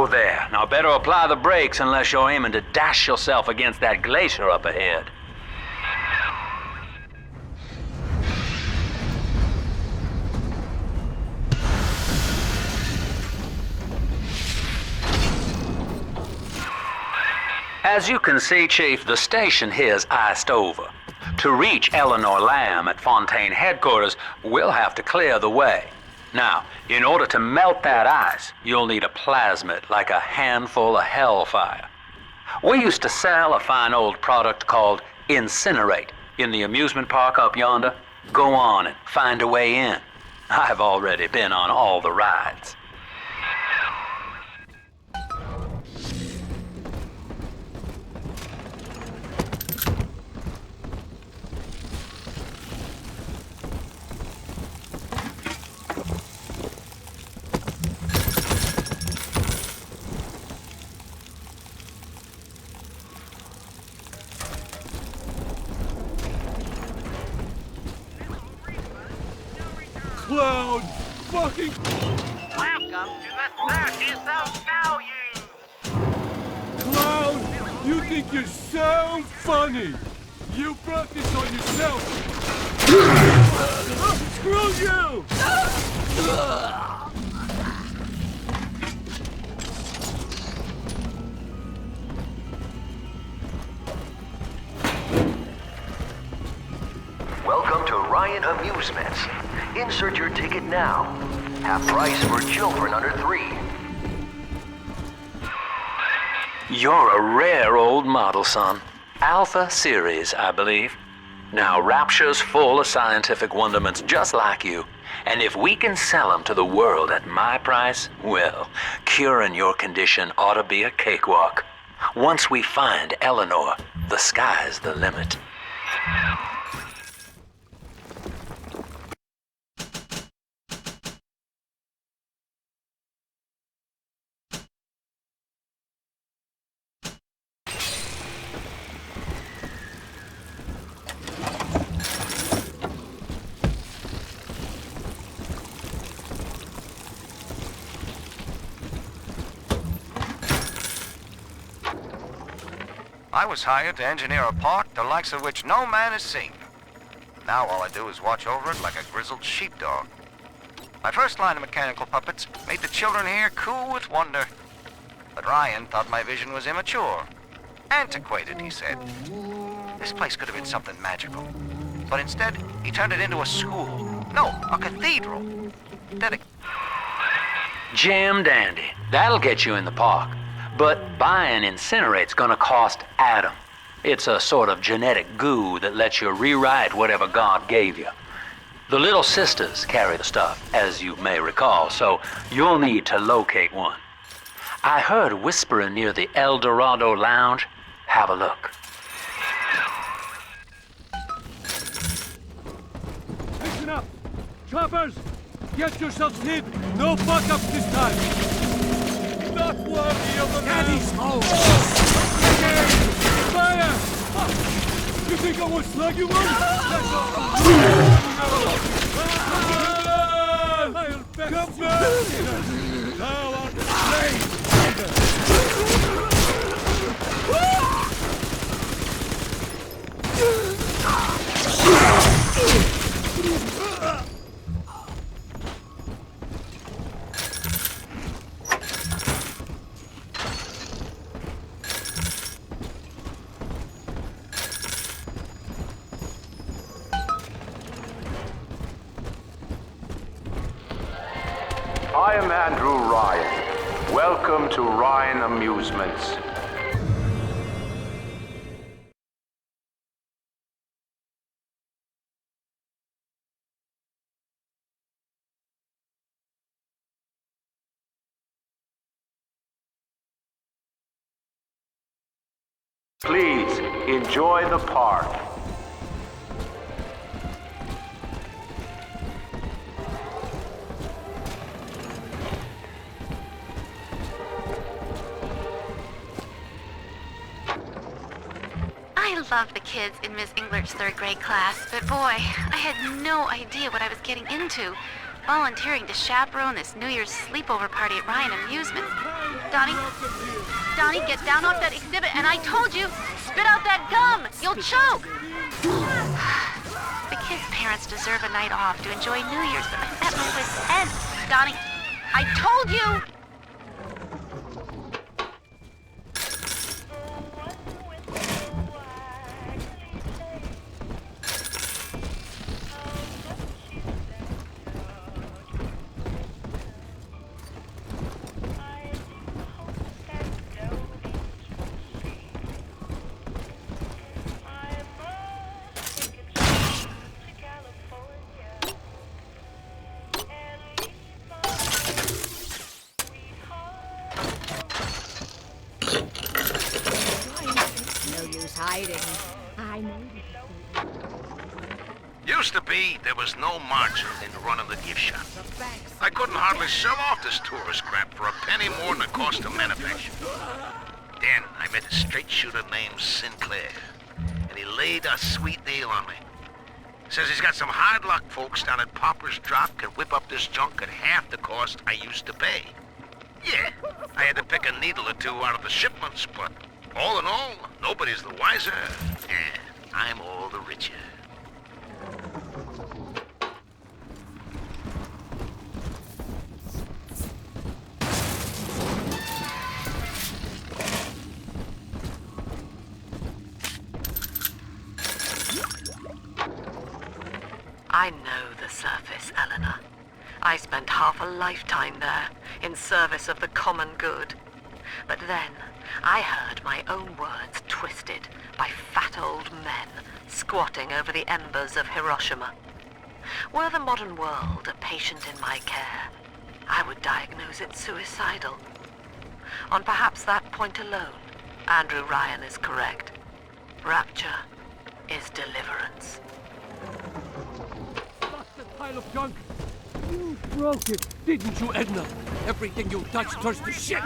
there. Now better apply the brakes unless you're aiming to dash yourself against that glacier up ahead. As you can see, Chief, the station here's iced over. To reach Eleanor Lamb at Fontaine headquarters, we'll have to clear the way. Now, in order to melt that ice, you'll need a plasmid, like a handful of hellfire. We used to sell a fine old product called Incinerate in the amusement park up yonder. Go on and find a way in. I've already been on all the rides. Cloud fucking... Welcome to the circus of value! Cloud, you think you're so funny! You brought this on yourself! Screw you! Welcome to Ryan Amusements. Insert your ticket now. Half price for children under 3. You're a rare old model, son. Alpha series, I believe. Now, Rapture's full of scientific wonderments just like you. And if we can sell them to the world at my price, well, curing your condition ought to be a cakewalk. Once we find Eleanor, the sky's the limit. I was hired to engineer a park the likes of which no man has seen. Now all I do is watch over it like a grizzled sheepdog. My first line of mechanical puppets made the children here cool with wonder. But Ryan thought my vision was immature. Antiquated, he said. This place could have been something magical. But instead, he turned it into a school. No, a cathedral. Jam dandy. That'll get you in the park. But buying Incinerate's gonna cost Adam. It's a sort of genetic goo that lets you rewrite whatever God gave you. The little sisters carry the stuff, as you may recall, so you'll need to locate one. I heard whispering near the El Dorado Lounge. Have a look. Listen up! Choppers! Get yourselves hid! No fuck-ups this time! Not worthy of a Daddy's home! Fire! You think I won't slug you, Mom? Come back! Now I'll I am Andrew Ryan. Welcome to Ryan Amusements. Please enjoy the park. I love the kids in Miss English third grade class, but boy, I had no idea what I was getting into. Volunteering to chaperone this New Year's sleepover party at Ryan Amusements. Donnie? Donnie, get down off that exhibit, and I told you, spit out that gum! You'll choke! The kids' parents deserve a night off to enjoy New Year's, but I'm at my wit's end. Donnie, I told you! Used to be, there was no margin in running the gift shop. I couldn't hardly sell off this tourist crap for a penny more than the cost of manufacture. Then I met a straight shooter named Sinclair, and he laid a sweet deal on me. Says he's got some hard luck folks down at Popper's Drop can whip up this junk at half the cost I used to pay. Yeah, I had to pick a needle or two out of the shipments, but all in all, nobody's the wiser, and I'm all the richer. I know the surface, Eleanor. I spent half a lifetime there, in service of the common good. But then, I heard my own words twisted by fat old men squatting over the embers of Hiroshima. Were the modern world a patient in my care, I would diagnose it suicidal. On perhaps that point alone, Andrew Ryan is correct. Rapture is deliverance. Pile of junk. You broke it, didn't you, Edna? Everything you touch turns to shit.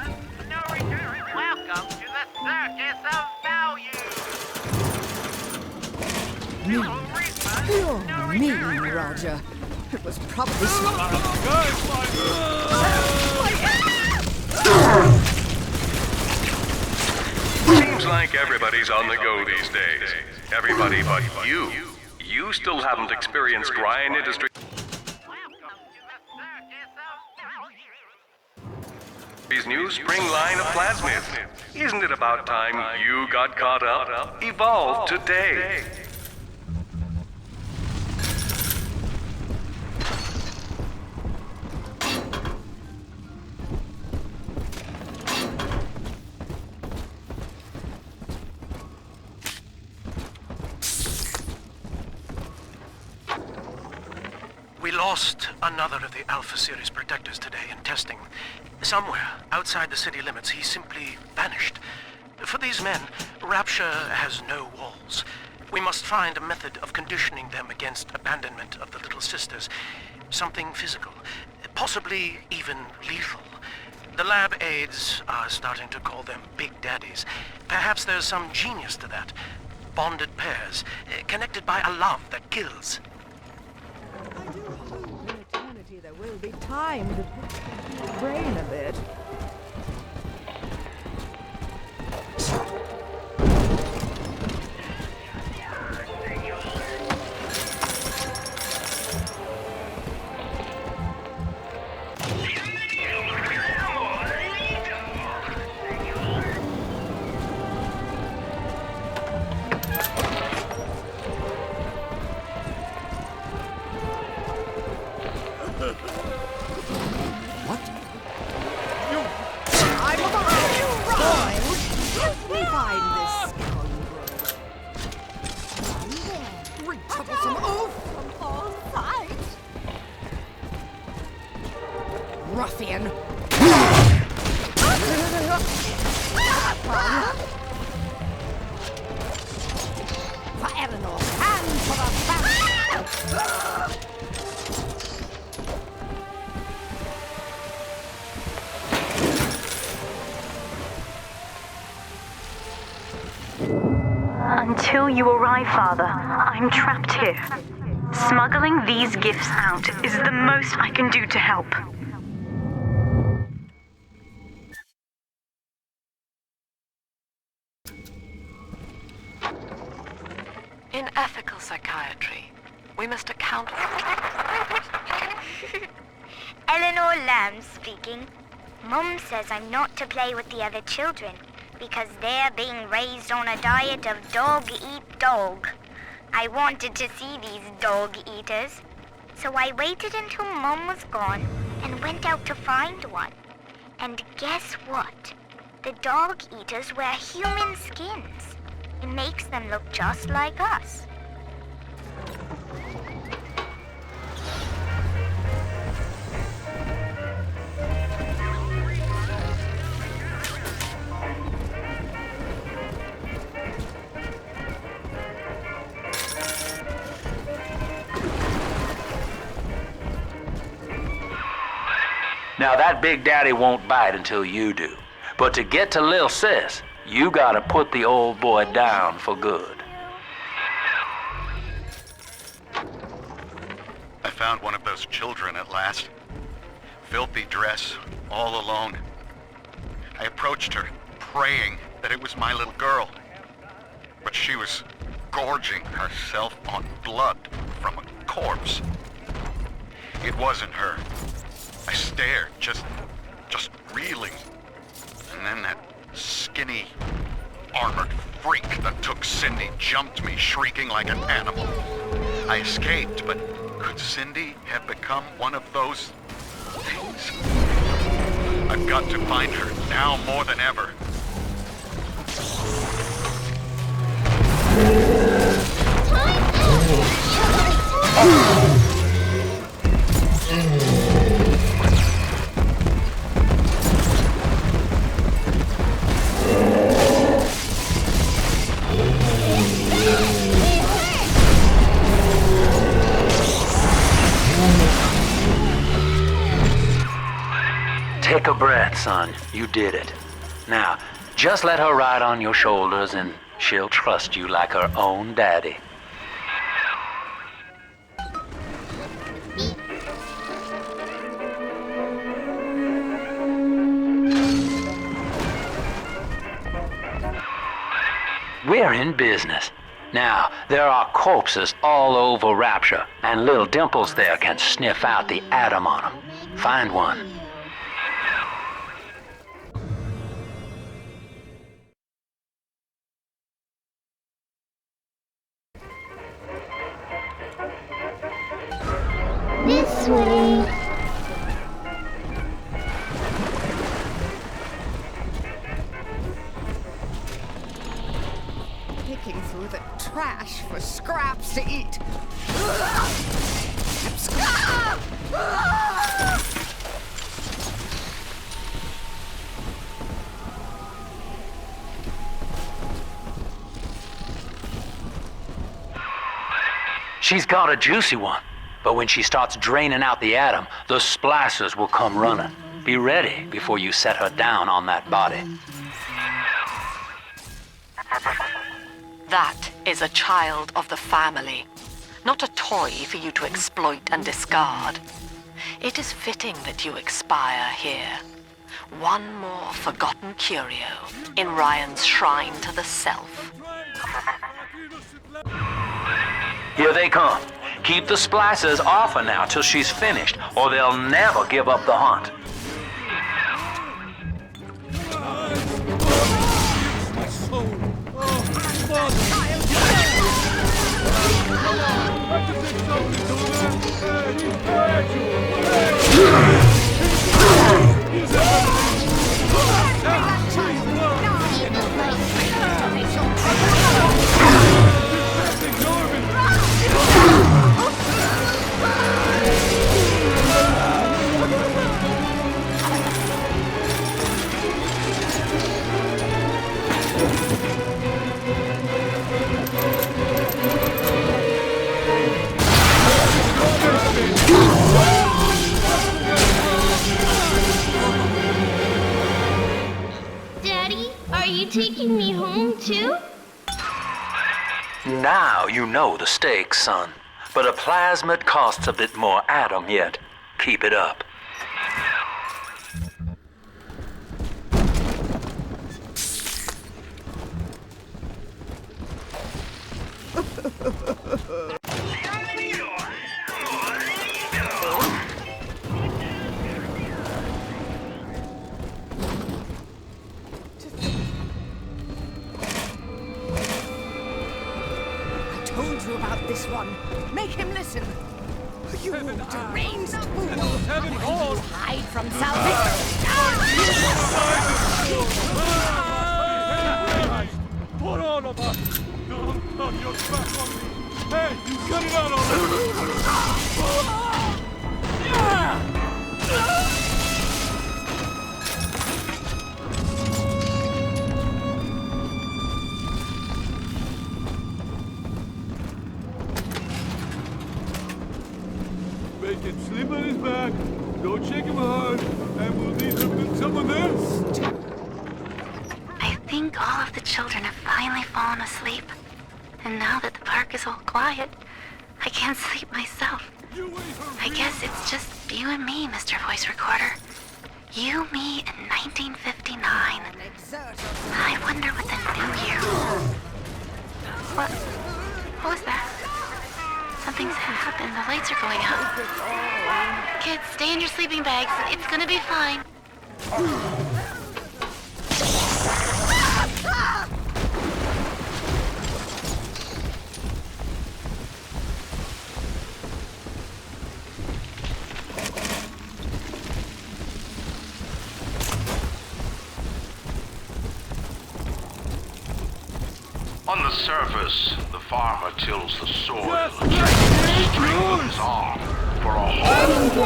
No return. Welcome to the circus of value. You're mean, Roger. It was probably smart. Seems like everybody's on the go these days. Everybody but you. You still haven't experienced Ryan Industries' new spring line of plasmids. Isn't it about time you got caught up? Evolve today. We lost another of the Alpha Series protectors today in testing. Somewhere outside the city limits, he simply vanished. For these men, Rapture has no walls. We must find a method of conditioning them against abandonment of the Little Sisters. Something physical, possibly even lethal. The lab aides are starting to call them Big Daddies. Perhaps there's some genius to that. Bonded pairs, connected by a love that kills. I do hope in eternity there will be time to put your brain a bit. Ruffian! For Eleanor, and for the family! Until you arrive, Father, I'm trapped here. Smuggling these gifts out is the most I can do to help. In ethical psychiatry, we must account for... Eleanor Lamb speaking. Mum says I'm not to play with the other children because they're being raised on a diet of dog-eat-dog. I wanted to see these dog-eaters, so I waited until Mum was gone and went out to find one. And guess what? The dog-eaters wear human skins. It makes them look just like us. Now that big daddy won't bite until you do. But to get to Lil Sis, you gotta put the old boy down for good. I found one of those children at last. Filthy dress, all alone. I approached her, praying that it was my little girl. But she was gorging herself on blood from a corpse. It wasn't her. I stared, just reeling. And then that skinny, armored freak that took Cindy jumped me, shrieking like an animal. I escaped, but could Cindy have become one of those things? I've got to find her, now more than ever. Take a breath, son. You did it. Now, just let her ride on your shoulders and she'll trust you like her own daddy. We're in business. Now, there are corpses all over Rapture, and little Dimples there can sniff out the atom on them. Find one. This way. Picking through the trash for scraps to eat. She's got a juicy one, but when she starts draining out the atom, the splicers will come running. Be ready before you set her down on that body. That is a child of the family, not a toy for you to exploit and discard. It is fitting that you expire here. One more forgotten curio in Ryan's shrine to the self. Here they come. Keep the splicers off her now till she's finished, or they'll never give up the hunt. Daddy, are you taking me home too? Now you know the stakes, son. But a plasmid costs a bit more atom yet. Keep it up. I told you about this one. Make him listen. You deranged fool! Heaven hold! Hide from salvation! For all of us! Don't turn your back on me! Hey, you cut it out Make him sleep on his back, don't shake him hard, and we'll leave him with someone else. I think all of the children have finally fallen asleep. And now that the park is all quiet, I can't sleep myself. I guess it's just you and me, Mr. Voice Recorder. You, me, in 1959. I wonder what the new year... What was that? Something's happened. The lights are going out. Kids, stay in your sleeping bags. It's gonna be fine. On the surface, the farmer tills the soil and strengthens his arm for a whole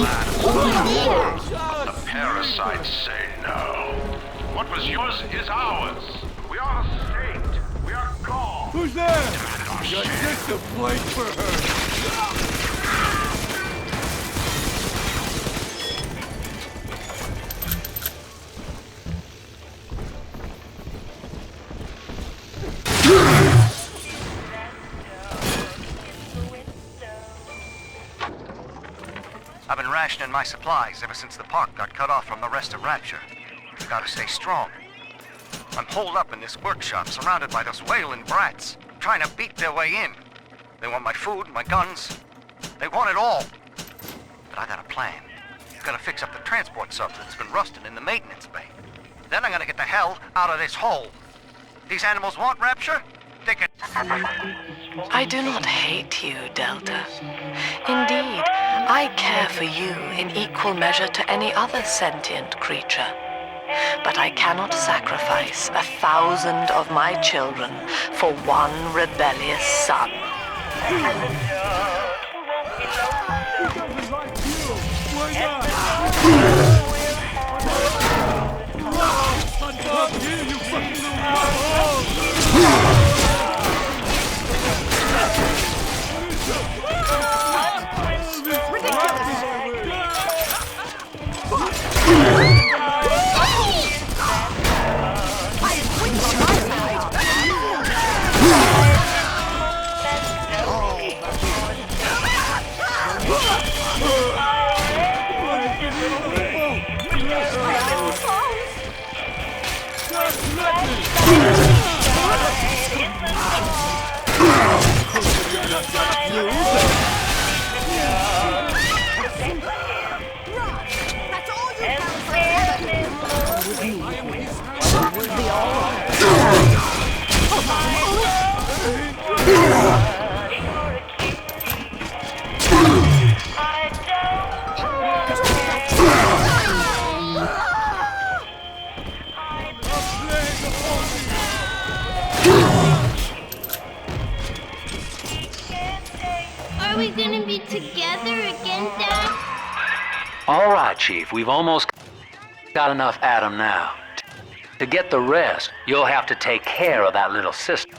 land. The parasites say no. What was yours is ours. We are the state. We are God. Who's there? Got just a plate for her. I've been rationing my supplies ever since the park got cut off from the rest of Rapture. I've got to stay strong. I'm holed up in this workshop, surrounded by those wailing brats, trying to beat their way in. They want my food, my guns. They want it all. But I got a plan. I've got to fix up the transport sub that's been rusting in the maintenance bay. Then I'm gonna get the hell out of this hole. These animals want Rapture? They can... I do not hate you, Delta. Indeed, I care for you in equal measure to any other sentient creature. But I cannot sacrifice 1,000 of my children for one rebellious son. Are we gonna be together again, Dad? All right, Chief, we've almost got enough Adam now. To get the rest, you'll have to take care of that little sister.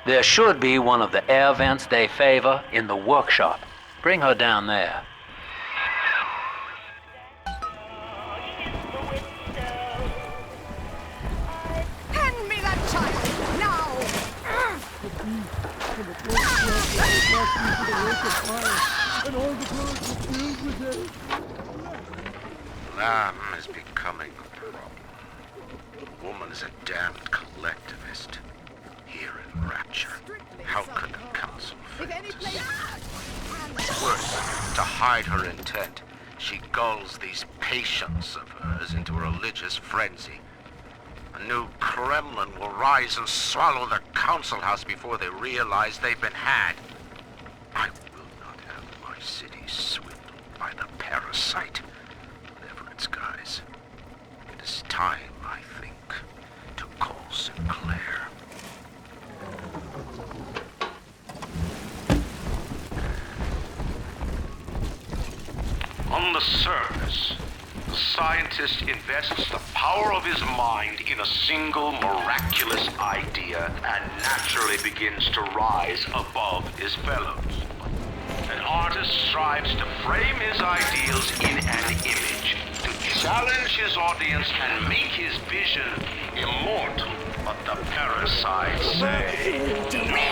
There should be one of the air vents they favor in the workshop. Bring her down there. Hand me that child, now! Lamb is becoming a problem. The woman is a damned collectivist. last. Here in Rapture, how could the council fail to see? Worse, to hide her intent, she gulls these patients of hers into a religious frenzy. A new Kremlin will rise and swallow the council house before they realize they've been had. I will not have my city swindled by the parasite, whatever its guise. It is time, I think, to call Sinclair. On the surface, the scientist invests the power of his mind in a single miraculous idea and naturally begins to rise above his fellows. An artist strives to frame his ideals in an image, to challenge his audience and make his vision immortal. But the parasites say, no,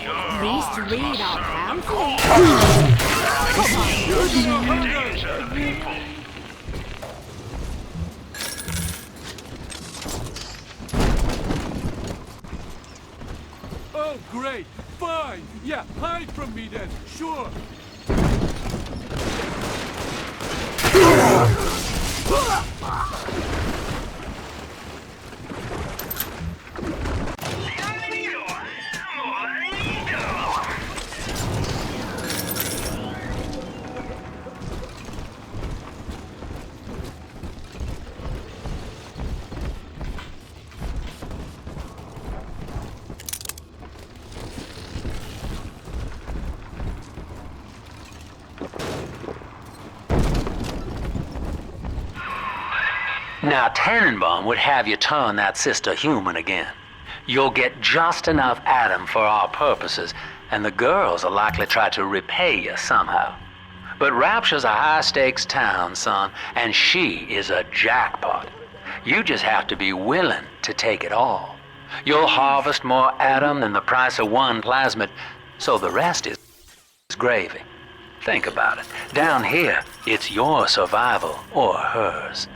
At least read our pamphlet. endanger the people. Oh, great. Fine. Yeah, hide from me then. Sure. Now, Tannenbaum would have you turn that sister human again. You'll get just enough Adam for our purposes, and the girls will likely try to repay you somehow. But Rapture's a high-stakes town, son, and she is a jackpot. You just have to be willing to take it all. You'll harvest more Adam than the price of one plasmid, so the rest is gravy. Think about it. Down here, it's your survival or hers.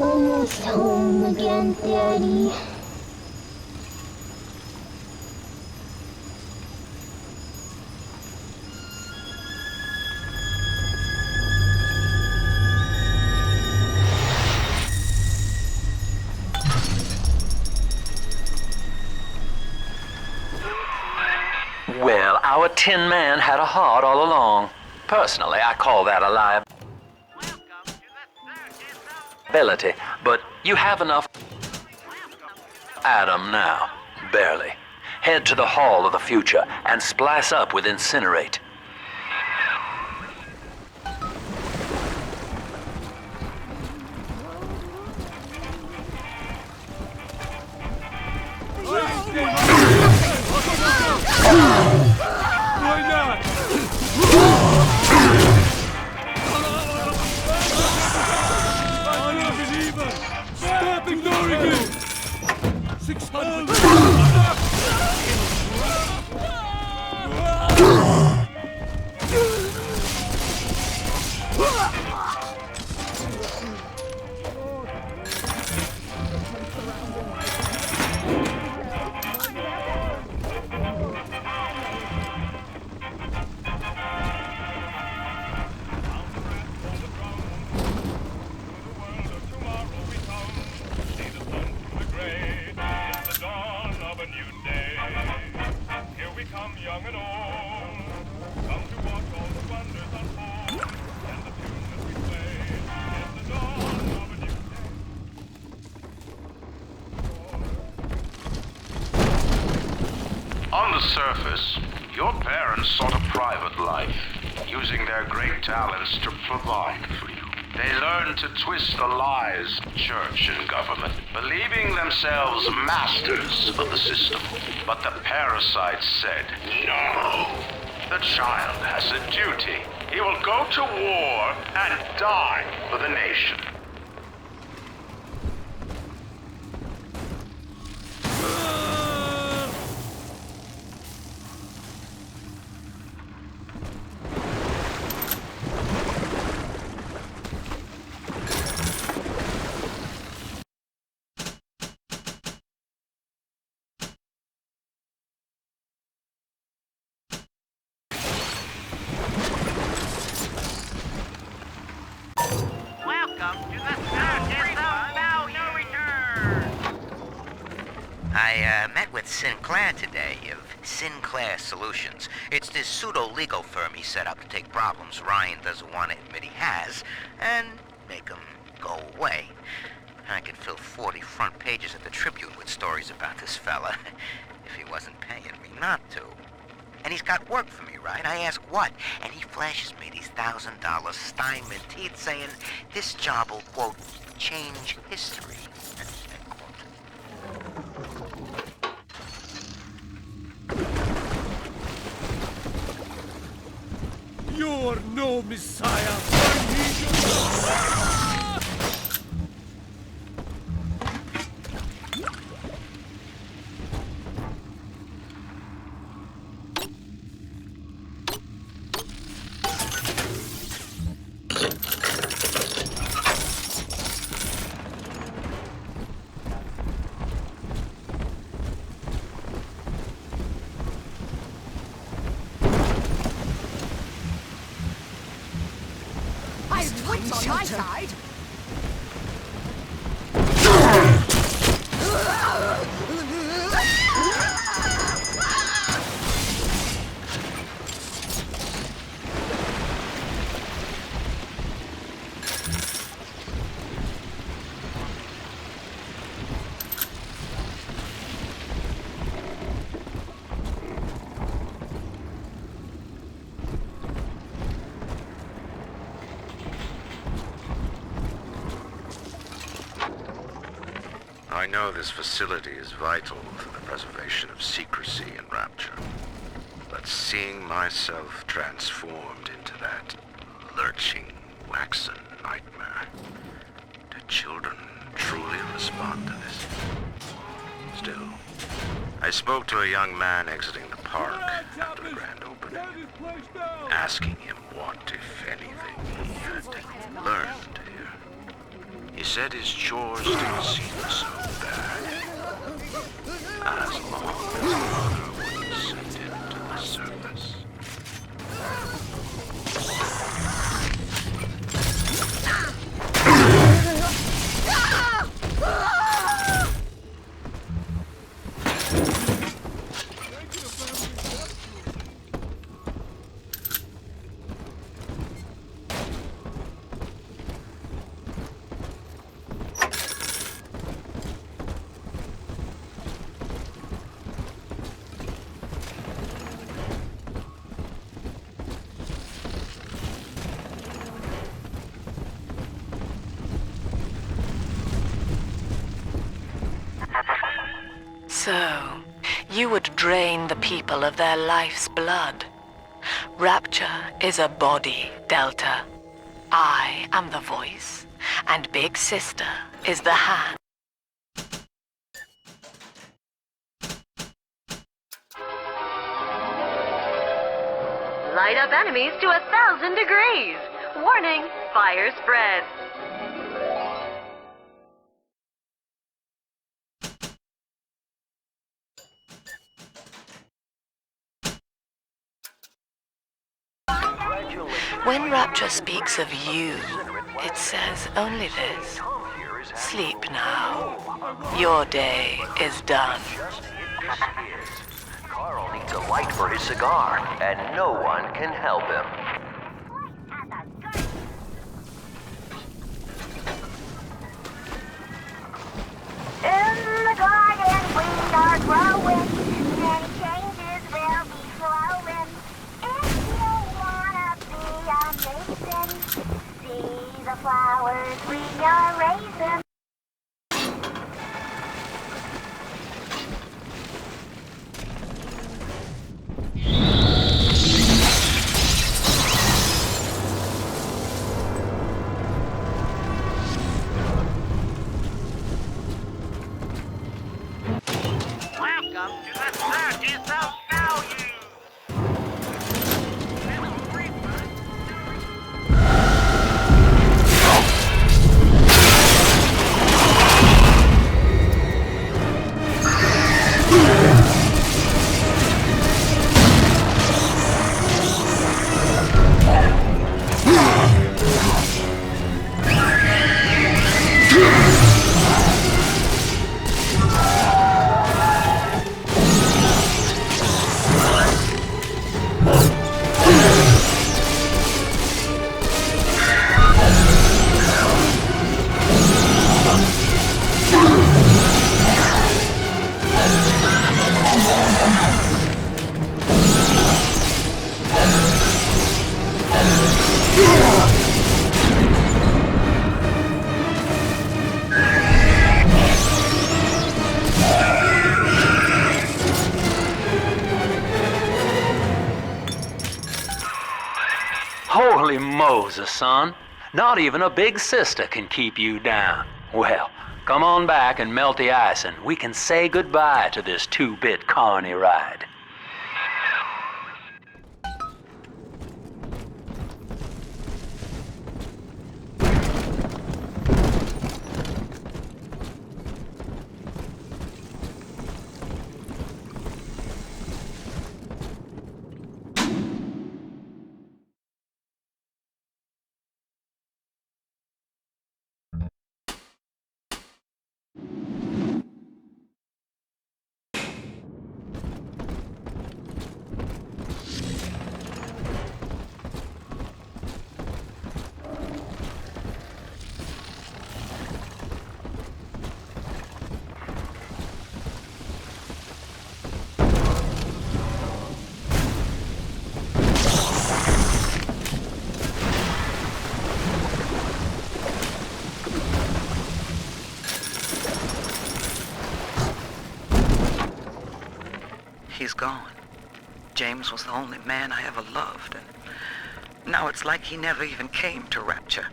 Almost home again, Daddy. Well, our Tin Man had a heart all along. Personally, I call that a liability, but you have enough Adam now. Barely. Head to the Hall of the Future and splice up with Incinerate. Why not? Unbeliever! Stop ignoring me! 600! On the surface, your parents sought a private life. using their great talents to provide for you. They learn to twist the lies of church and government, believing themselves masters of the system. But the parasites said, no. The child has a duty. He will go to war and die for the nation. Welcome to the circus of value. I met with Sinclair today of Sinclair Solutions. It's this pseudo-legal firm he set up to take problems Ryan doesn't want to admit he has and make them go away. I could fill 40 front pages of the Tribune with stories about this fella if he wasn't paying me not to. And he's got work for me, right? I ask what? And he flashes me these $1,000 Steinman teeth saying this job will, quote, change history, end quote. You're no messiah! I need you! On my side. I know this facility is vital for the preservation of secrecy in Rapture, but seeing myself transformed into that lurching, waxen nightmare, do children truly respond to this? Still, I spoke to a young man exiting the park after the grand opening, asking him what, if anything, he had learned here. He said his chores didn't seem so bad, as long as his mother wouldn't send him to the surface. So, you would drain the people of their life's blood. Rapture is a body, Delta. I am the voice, and Big Sister is the hand. Light up enemies to 1,000 degrees. Warning, fire spreads. When Rapture speaks of you, it says only this. Sleep now. Your day is done. Carl needs a light for his cigar, and no one can help him. In the garden we are growing, and changes will be flowing. If you wanna be See the flowers we are raising. Welcome to the circus of value. Holy Moses, son. Not even a big sister can keep you down. Well, come on back and melt the ice and we can say goodbye to this 2-bit carny ride. He's gone. James was the only man I ever loved, and now it's like he never even came to Rapture.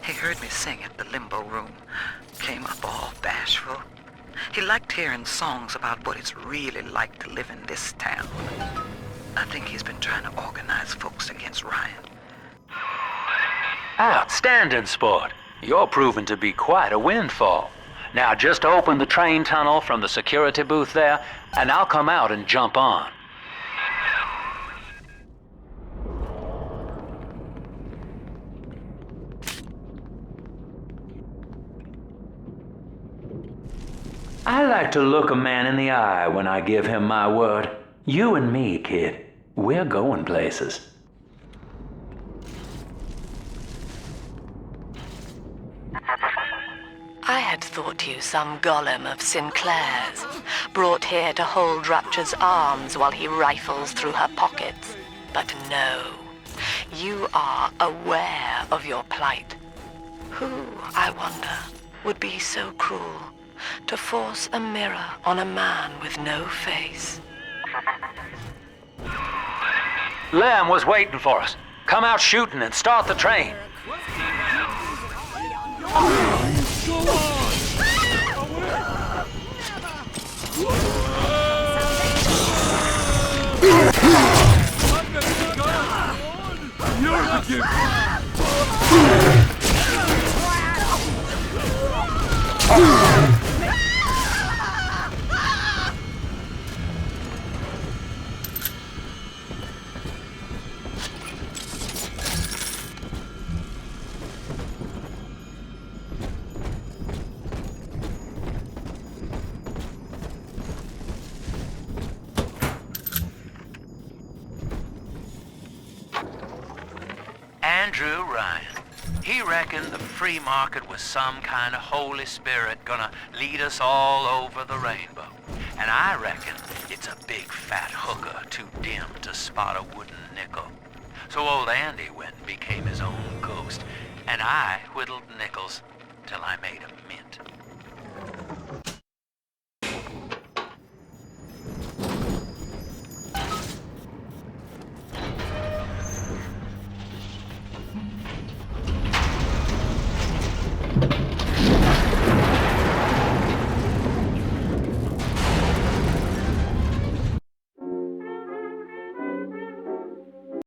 He heard me sing at the Limbo Room, came up all bashful. He liked hearing songs about what it's really like to live in this town. I think he's been trying to organize folks against Ryan. Outstanding, sport. You're proving to be quite a windfall. Now just open the train tunnel from the security booth there, and I'll come out and jump on. I like to look a man in the eye when I give him my word. You and me, kid, we're going places. I had thought you some golem of Sinclair's, brought here to hold Rapture's arms while he rifles through her pockets. But no, you are aware of your plight. Who, I wonder, would be so cruel to force a mirror on a man with no face? Lamb was waiting for us. Come out shooting and start the train. Go on! You're the gift! Andrew Ryan. He reckoned the free market was some kind of Holy Spirit gonna lead us all over the rainbow. And I reckon it's a big fat hooker too dim to spot a wooden nickel. So old Andy went and became his own ghost, and I whittled nickels till I made a mint.